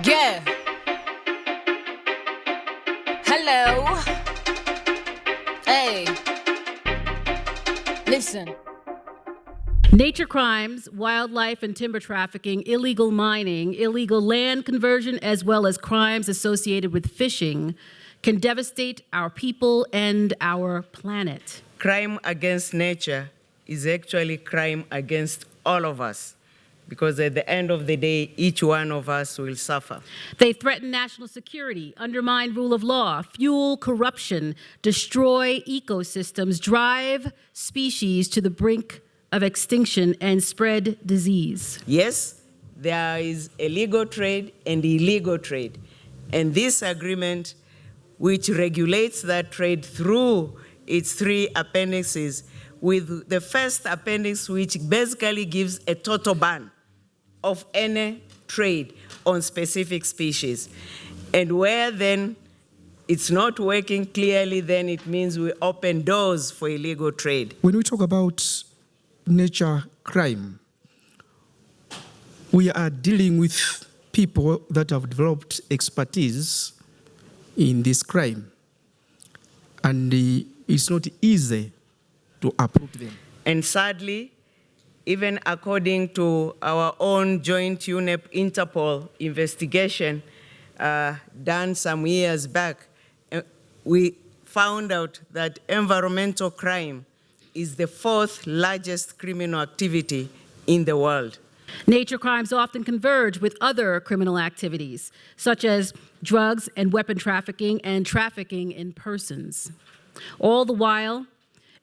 Yeah. Hello. Hey. Listen. Nature crimes, wildlife and timber trafficking, illegal mining, illegal land conversion, as well as crimes associated with fishing can devastate our people and our planet. Crime against nature is actually crime against all of us, because at the end of the day, each one of us will suffer. They threaten national security, undermine rule of law, fuel corruption, destroy ecosystems, drive species to the brink of extinction, and spread disease. Yes, there is a legal trade and illegal trade. And this agreement, which regulates that trade through its 3 appendices, with the first appendix, which basically gives a total ban of any trade on specific species. And where then it's not working clearly, then it means we open doors for illegal trade. When we talk about nature crime, we are dealing with people that have developed expertise in this crime. And it's not easy to uproot them. And sadly, even according to our own joint UNEP Interpol investigation done some years back, we found out that environmental crime is the 4th largest criminal activity in the world. Nature crimes often converge with other criminal activities, such as drugs and weapon trafficking and trafficking in persons. All the while,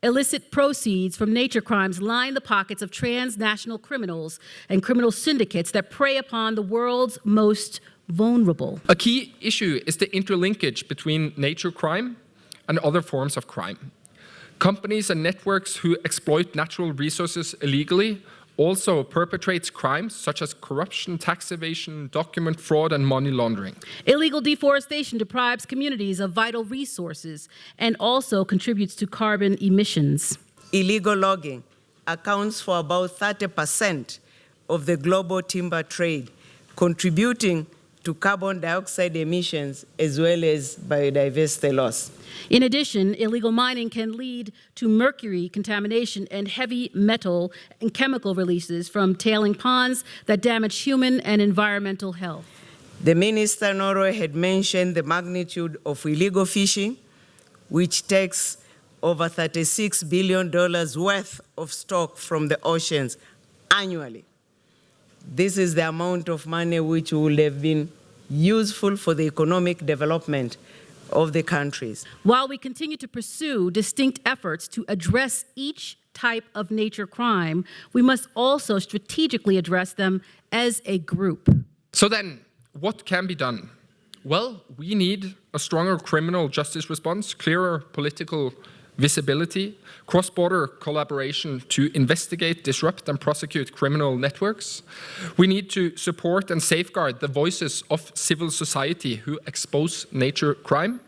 illicit proceeds from nature crimes line the pockets of transnational criminals and criminal syndicates that prey upon the world's most vulnerable. A key issue is the interlinkage between nature crime and other forms of crime. Companies and networks who exploit natural resources illegally also perpetrates crimes such as corruption, tax evasion, document fraud, and money laundering. Illegal deforestation deprives communities of vital resources and also contributes to carbon emissions. Illegal logging accounts for about 30% of the global timber trade, contributing to carbon dioxide emissions as well as biodiversity loss. In addition, illegal mining can lead to mercury contamination and heavy metal and chemical releases from tailing ponds that damage human and environmental health. The Minister Norway had mentioned the magnitude of illegal fishing, which takes over $36 billion worth of stock from the oceans annually. This is the amount of money which would have been useful for the economic development of the countries. While we continue to pursue distinct efforts to address each type of nature crime, we must also strategically address them as a group. So then, what can be done? Well, we need a stronger criminal justice response, clearer political visibility, cross-border collaboration to investigate, disrupt, and prosecute criminal networks. We need to support and safeguard the voices of civil society who expose nature crime.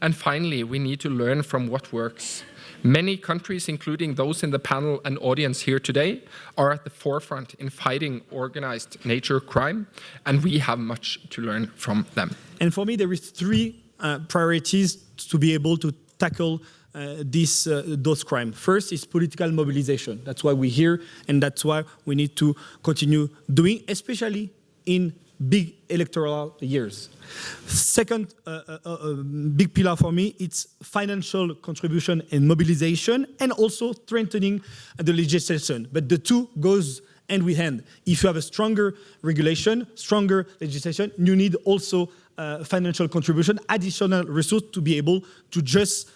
And finally, we need to learn from what works. Many countries, including those in the panel and audience here today, are at the forefront in fighting organized nature crime, and we have much to learn from them. And for me, there is 3 priorities to be able to tackle those crimes. First is political mobilization. That's why we're here, and that's why we need to continue doing, especially in big electoral years. Second big pillar for me, it's financial contribution and mobilization, and also strengthening the legislation. But the 2 goes hand with hand. If you have a stronger regulation, stronger legislation, you need also financial contribution, additional resources to be able to just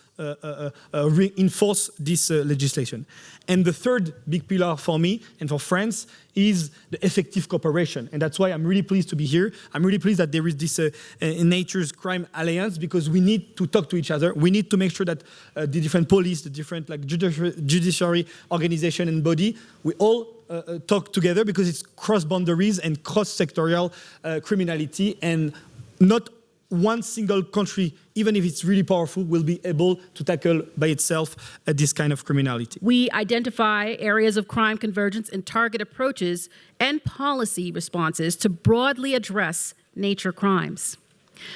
reinforce this legislation. And the third big pillar for me and for France is the effective cooperation. And that's why I'm really pleased to be here. I'm really pleased that there is this Nature's Crime Alliance, because we need to talk to each other. We need to make sure that the different police, the different judiciary organization and body, we all talk together, because it's cross boundaries and cross-sectorial criminality, and not one single country, even if it's really powerful, will be able to tackle by itself this kind of criminality. We identify areas of crime convergence and target approaches and policy responses to broadly address nature crimes.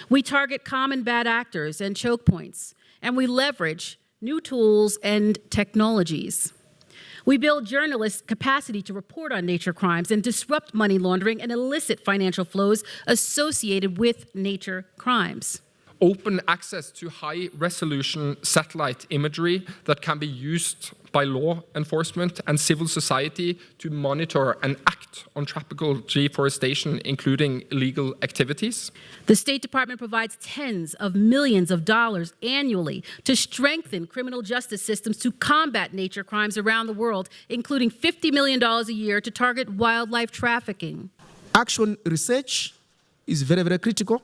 We target common bad actors and choke points, and we leverage new tools and technologies. We build journalists' capacity to report on nature crimes and disrupt money laundering and illicit financial flows associated with nature crimes. Open access to high-resolution satellite imagery that can be used by law enforcement and civil society to monitor and act on tropical deforestation, including illegal activities. The State Department provides tens of millions of dollars annually to strengthen criminal justice systems to combat nature crimes around the world, including $50 million a year to target wildlife trafficking. Action research is very, very critical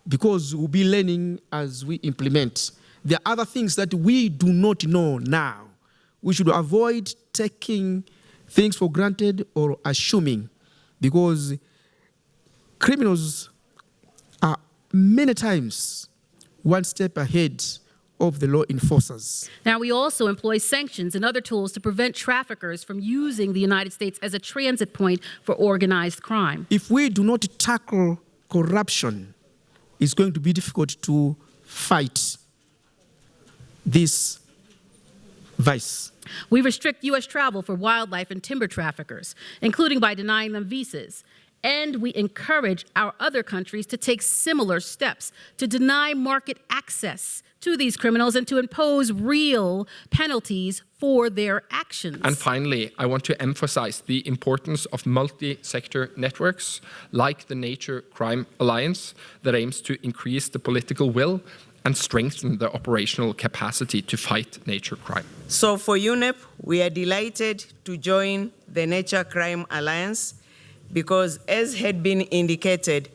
because we'll be learning as we implement. There are other things that we do not know now. We should avoid taking things for granted or assuming, because criminals are many times one step ahead of the law enforcers. Now, we also employ sanctions and other tools to prevent traffickers from using the United States as a transit point for organized crime. If we do not tackle corruption, it's going to be difficult to fight this vice. We restrict U.S. travel for wildlife and timber traffickers, including by denying them visas. And we encourage our other countries to take similar steps to deny market access to these criminals and to impose real penalties for their actions. And finally, I want to emphasize the importance of multi-sector networks like the Nature Crime Alliance that aims to increase the political will and strengthen the operational capacity to fight nature crime. So for UNEP, we are delighted to join the Nature Crime Alliance because, as had been indicated,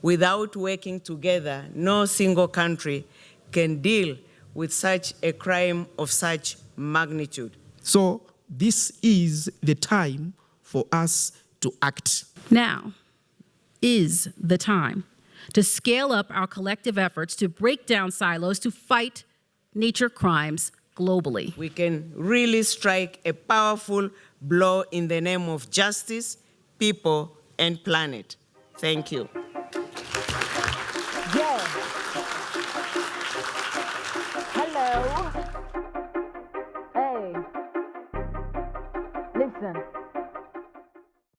without working together, no single country can deal with such a crime of such magnitude. So this is the time for us to act. Now is the time to scale up our collective efforts to break down silos to fight nature crimes globally. We can really strike a powerful blow in the name of justice, people, and planet. Thank you. Yeah. Hello. Hey. Listen.